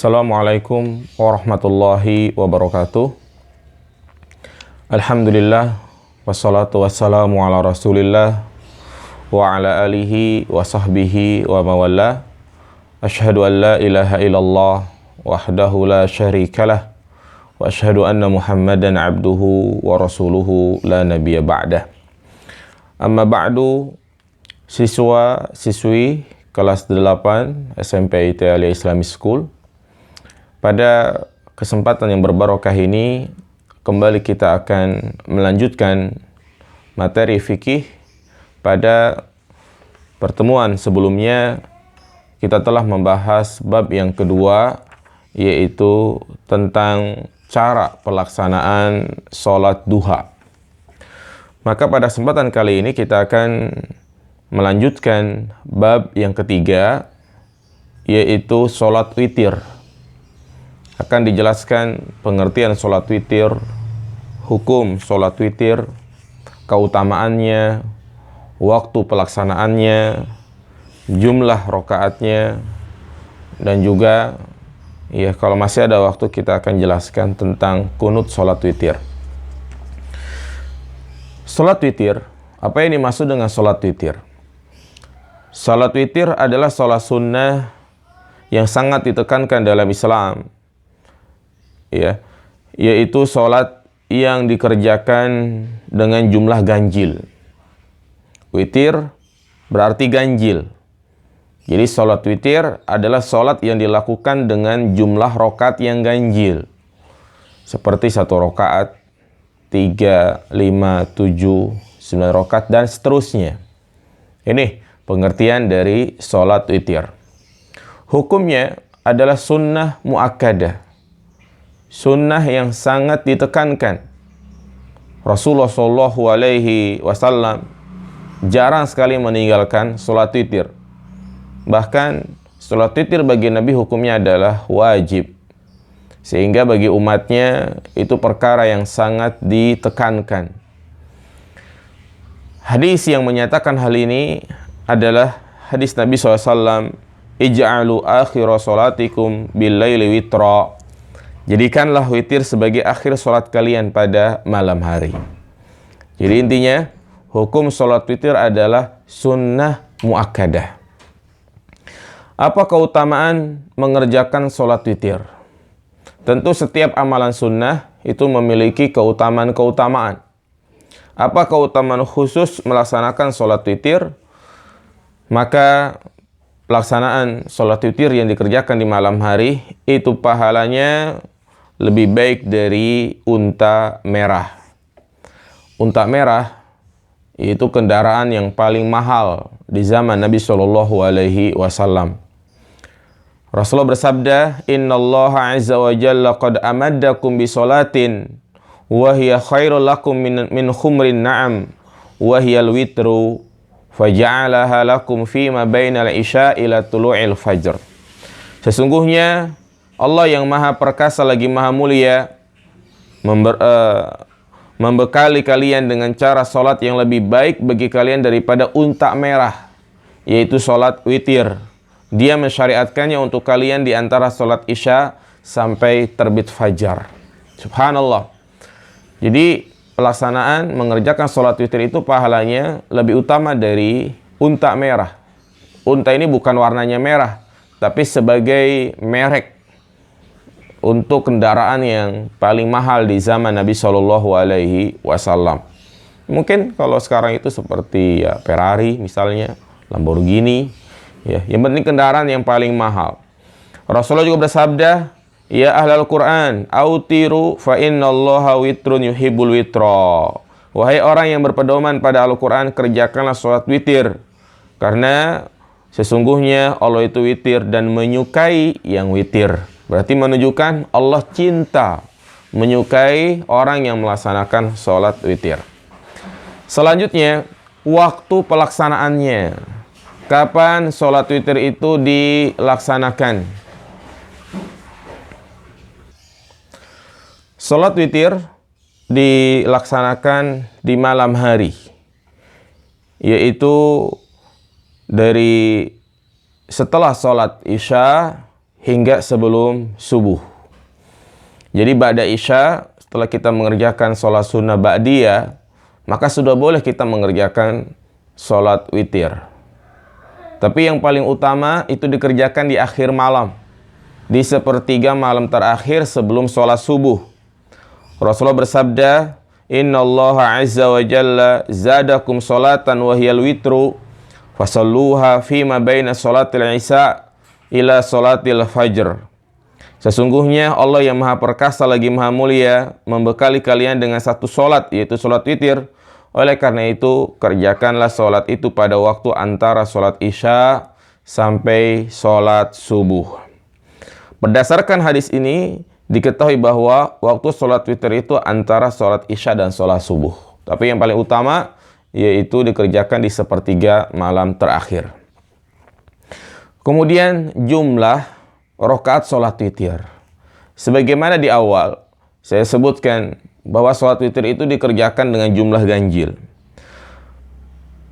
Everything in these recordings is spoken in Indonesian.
Assalamualaikum warahmatullahi wabarakatuh. Alhamdulillah, wassalatu wassalamu ala rasulillah wa ala alihi wa sahbihi wa mawala. Ashhadu an la ilaha illallah wahdahu la syarikalah wa ashhadu anna Muhammadan abduhu wa rasuluhu la nabiyya ba'dah. Amma ba'du, siswa-siswi kelas 8 SMP Italia Islamic School. Pada kesempatan yang berbarokah ini, kembali kita akan melanjutkan materi fikih. Pada pertemuan sebelumnya, kita telah membahas bab yang kedua, yaitu tentang cara pelaksanaan sholat duha. Maka pada kesempatan kali ini kita akan melanjutkan bab yang ketiga, yaitu sholat witir. Akan dijelaskan pengertian sholat witir, hukum sholat witir, keutamaannya, waktu pelaksanaannya, jumlah rakaatnya, dan juga kalau masih ada waktu kita akan jelaskan tentang kunut sholat witir. Sholat witir, apa yang dimaksud dengan sholat witir? Sholat witir adalah sholat sunnah yang sangat ditekankan dalam Islam, yaitu sholat yang dikerjakan dengan jumlah ganjil. Witir berarti ganjil. Jadi sholat witir adalah sholat yang dilakukan dengan jumlah rakaat yang ganjil, seperti 1 rakaat, 3, 5, 7, 9 rakaat, dan seterusnya. Ini pengertian dari sholat witir. Hukumnya adalah sunnah muakkadah, sunnah yang sangat ditekankan. Rasulullah SAW jarang sekali meninggalkan sholat witir. Bahkan sholat witir bagi Nabi hukumnya adalah wajib, sehingga bagi umatnya itu perkara yang sangat ditekankan. Hadis yang menyatakan hal ini adalah hadis Nabi SAW, ij'alu akhira sholatikum bil-laili witra. Jadikanlah witir sebagai akhir sholat kalian pada malam hari. Jadi intinya, hukum sholat witir adalah sunnah muakkadah. Apa keutamaan mengerjakan sholat witir? Tentu setiap amalan sunnah itu memiliki keutamaan-keutamaan. Apa keutamaan khusus melaksanakan sholat witir? Maka pelaksanaan sholat witir yang dikerjakan di malam hari itu pahalanya lebih baik dari unta merah. Unta merah itu kendaraan yang paling mahal di zaman Nabi SAW. Rasulullah bersabda, Innallaha azza wa jalla qad amaddakum bi sholatin wa hiya khairul lakum min khumrin na'am wa hiya al-witru faja'alaha lakum fima bainal isya ila tulu'il fajr. Sesungguhnya Allah yang maha perkasa lagi maha mulia membekali kalian dengan cara sholat yang lebih baik bagi kalian daripada unta merah, yaitu sholat witir. Dia mensyariatkannya untuk kalian di antara sholat isya sampai terbit fajar. Subhanallah. Jadi pelaksanaan mengerjakan sholat witir itu pahalanya lebih utama dari unta merah. Unta ini bukan warnanya merah, tapi sebagai merek untuk kendaraan yang paling mahal di zaman Nabi SAW. Mungkin kalau sekarang itu seperti Ferrari misalnya, Lamborghini, yang penting kendaraan yang paling mahal. Rasulullah juga bersabda, ya ahlal Quran, autiru fa innallaha witrun yuhibbul witra. Wahai orang yang berpedoman pada Al-Quran, kerjakanlah sholat witir, karena sesungguhnya Allah itu witir dan menyukai yang witir. Berarti menunjukkan Allah cinta, menyukai orang yang melaksanakan sholat witir. Selanjutnya, waktu pelaksanaannya. Kapan sholat witir itu dilaksanakan? Sholat witir dilaksanakan di malam hari, yaitu dari setelah sholat isya hingga sebelum subuh. Jadi ba'da isya, setelah kita mengerjakan sholat sunnah ba'diyah, maka sudah boleh kita mengerjakan sholat witir. Tapi yang paling utama itu dikerjakan di akhir malam, di sepertiga malam terakhir sebelum sholat subuh. Rasulullah bersabda, Innallaha azza wa jalla zadakum sholatan wa hiyal witru fasalluha fima baina sholatil isya ila sholatil fajr. Sesungguhnya Allah yang maha perkasa lagi maha mulia membekali kalian dengan satu sholat, yaitu sholat witir. Oleh karena itu, kerjakanlah sholat itu pada waktu antara sholat isya sampai sholat subuh. Berdasarkan hadis ini, diketahui bahwa waktu sholat witir itu antara sholat isya dan sholat subuh. Tapi yang paling utama, yaitu dikerjakan di sepertiga malam terakhir. Kemudian jumlah rakaat sholat witir. Sebagaimana di awal, saya sebutkan bahwa sholat witir itu dikerjakan dengan jumlah ganjil.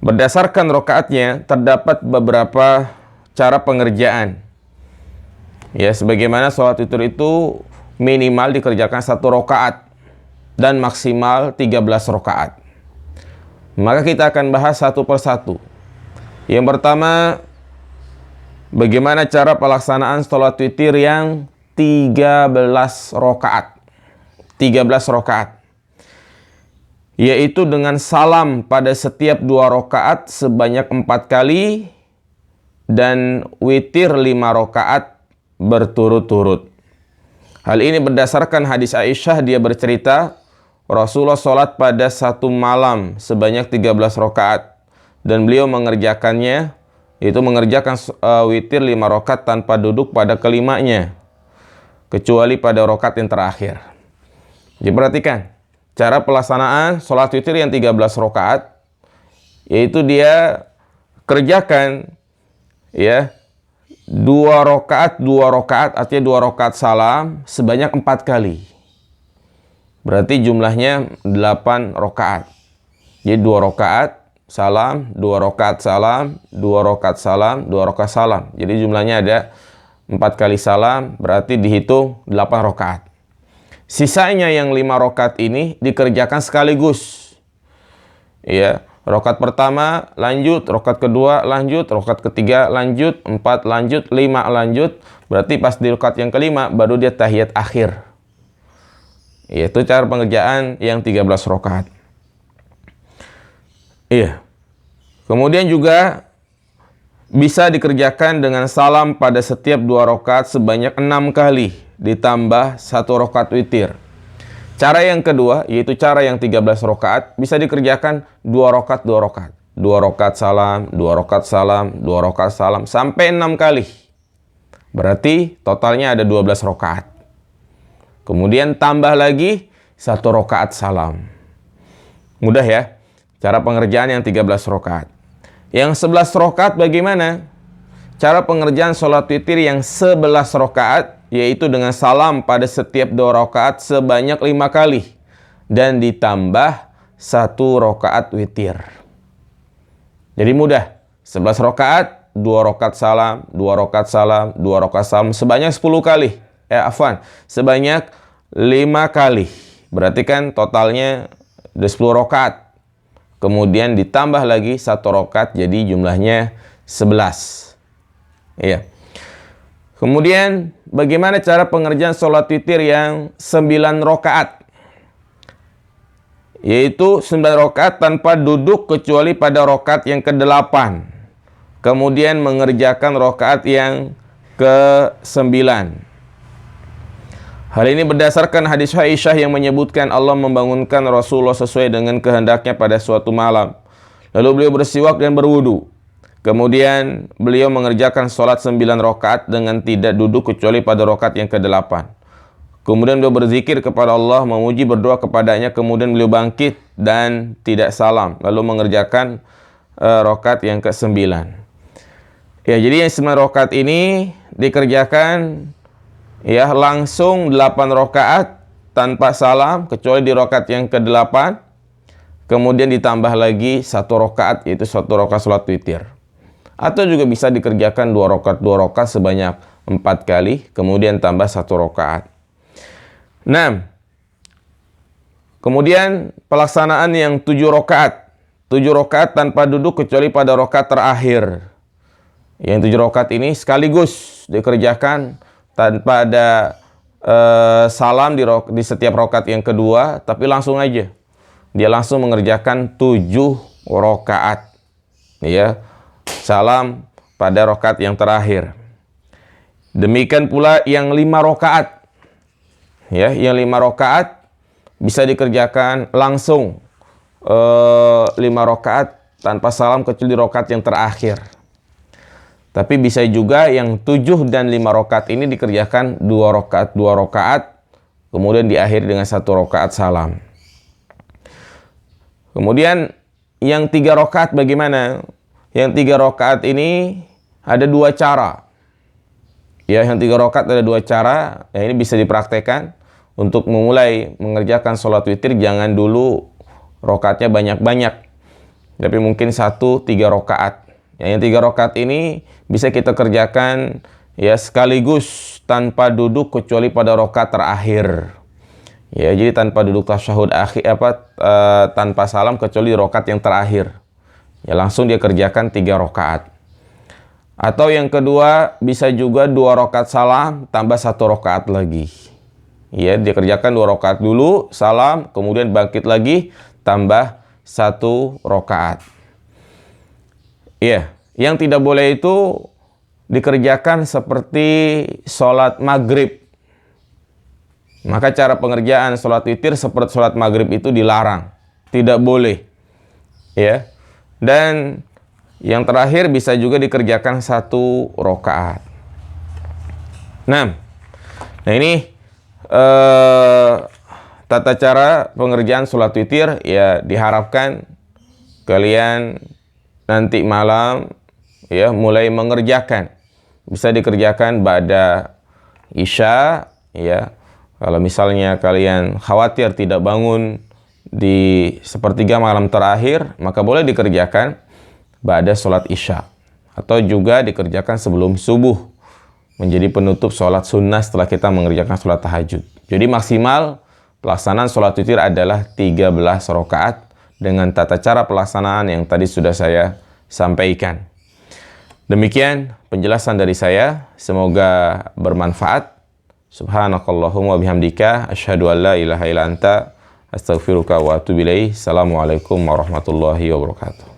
Berdasarkan rakaatnya, terdapat beberapa cara pengerjaan. Ya, sebagaimana sholat witir itu minimal dikerjakan 1 rakaat dan maksimal 13 rakaat. Maka kita akan bahas satu persatu. Yang pertama, bagaimana cara pelaksanaan sholat witir yang 13 rakaat. 13 rakaat, yaitu dengan salam pada setiap 2 rakaat sebanyak 4 kali dan witir 5 rakaat berturut-turut. Hal ini berdasarkan hadis Aisyah. Dia bercerita, Rasulullah sholat pada satu malam sebanyak 13 rakaat dan beliau mengerjakannya, yaitu mengerjakan witir 5 rakaat tanpa duduk pada kelimanya, kecuali pada rakaat yang terakhir. Jadi perhatikan cara pelaksanaan sholat witir yang 13 rakaat, yaitu dia kerjakan ya 2 rakaat artinya 2 rakaat salam sebanyak 4 kali. Berarti jumlahnya 8 rakaat. Jadi 2 rakaat salam, 2 rakaat salam, 2 rakaat salam, 2 rakaat salam. Jadi jumlahnya ada 4 kali salam, berarti dihitung 8 rakaat. Sisanya yang 5 rakaat ini dikerjakan sekaligus. Ya, rakaat pertama lanjut, rakaat kedua lanjut, rakaat ketiga lanjut, 4 lanjut, 5 lanjut. Berarti pas di rakaat yang kelima baru dia tahiyat akhir. Itu cara pengerjaan yang 13 rakaat. Iya. Kemudian juga bisa dikerjakan dengan salam pada setiap 2 rakaat sebanyak 6 kali. Ditambah 1 rakaat witir. Cara yang kedua, yaitu cara yang 13 rakaat, bisa dikerjakan 2 rakaat, 2 rakaat. 2 rakaat salam, 2 rakaat salam, 2 rakaat salam, sampai 6 kali. Berarti totalnya ada 12 rakaat. Kemudian tambah lagi 1 rakaat salam. Mudah ya, cara pengerjaan yang 13 rakaat. Yang 11 rakaat bagaimana? Cara pengerjaan sholat witir yang 11 rakaat, yaitu dengan salam pada setiap 2 rakaat sebanyak 5 kali dan ditambah 1 rakaat witir. Jadi mudah. 11 rakaat, 2 rakaat salam, 2 rakaat salam, 2 rakaat salam sebanyak 10 kali. Sebanyak 5 kali. Berarti kan totalnya ada 10 rakaat. Kemudian ditambah lagi 1 rakaat, jadi jumlahnya 11. Iya. Kemudian bagaimana cara pengerjaan sholat witir yang 9 rakaat? Yaitu 9 rakaat tanpa duduk kecuali pada rakaat yang ke-8. Kemudian mengerjakan rakaat yang ke-9. Hal ini berdasarkan hadis Aisyah yang menyebutkan Allah membangunkan Rasulullah sesuai dengan kehendaknya pada suatu malam. Lalu beliau bersiwak dan berwudu. Kemudian beliau mengerjakan sholat 9 rakaat dengan tidak duduk kecuali pada rakaat yang ke-8. Kemudian beliau berzikir kepada Allah, memuji, berdoa kepadanya. Kemudian beliau bangkit dan tidak salam, lalu mengerjakan rakaat yang ke-9. Ya, jadi yang 9 rakaat ini dikerjakan ya langsung 8 rakaat tanpa salam kecuali di rakaat yang ke-8. Kemudian ditambah lagi 1 rakaat, yaitu 1 rakaat sholat witir. Atau juga bisa dikerjakan 2 rakaat sebanyak 4 kali, kemudian tambah 1 rakaat. 6. Kemudian pelaksanaan yang 7 rakaat. 7 rakaat tanpa duduk kecuali pada rakaat terakhir. Yang 7 rakaat ini sekaligus dikerjakan tanpa ada salam di setiap rakaat yang kedua, tapi langsung aja. Dia langsung mengerjakan 7 rakaat. Ya, salam pada rakaat yang terakhir. Demikian pula yang 5 rakaat. Ya, yang 5 rakaat bisa dikerjakan langsung 5 rakaat tanpa salam kecuali rakaat yang terakhir. Tapi bisa juga yang 7 dan 5 rakaat ini dikerjakan 2 rakaat, kemudian diakhiri dengan 1 rakaat salam. Kemudian yang 3 rakaat bagaimana? Yang 3 rakaat ini ada 2 cara. Ya, yang 3 rakaat ada 2 cara. Ya, ini bisa dipraktekkan. Untuk memulai mengerjakan sholat witir, jangan dulu rakaatnya banyak-banyak. Tapi mungkin 1-3 rakaat. Ya, yang 3 rakaat ini bisa kita kerjakan ya sekaligus tanpa duduk kecuali pada rakaat terakhir. Ya, jadi tanpa duduk tasyahud akhir tanpa salam kecuali rakaat yang terakhir. Ya, langsung dia kerjakan 3 rakaat. Atau yang kedua bisa juga 2 rakaat salam tambah 1 rakaat lagi. Ya, dia kerjakan 2 rakaat dulu, salam, kemudian bangkit lagi tambah 1 rakaat. Ya, yang tidak boleh itu dikerjakan seperti sholat maghrib. Maka cara pengerjaan sholat witir seperti sholat maghrib itu dilarang. Tidak boleh. Ya. Dan yang terakhir bisa juga dikerjakan 1 rakaat. Nah ini tata cara pengerjaan sholat witir. Ya, diharapkan kalian nanti malam ya mulai mengerjakan. Bisa dikerjakan ba'da isya ya. Kalau misalnya kalian khawatir tidak bangun di sepertiga malam terakhir, maka boleh dikerjakan ba'da sholat isya. Atau juga dikerjakan sebelum subuh, menjadi penutup sholat sunnah setelah kita mengerjakan sholat tahajud. Jadi maksimal pelaksanaan sholat witir adalah 13 rakaat dengan tata cara pelaksanaan yang tadi sudah saya sampaikan. Demikian penjelasan dari saya, semoga bermanfaat. Subhanakallahumma bihamdika asyhadu an la ilaha illa anta astaghfiruka wa atubu ilaik. Assalamualaikum warahmatullahi wabarakatuh.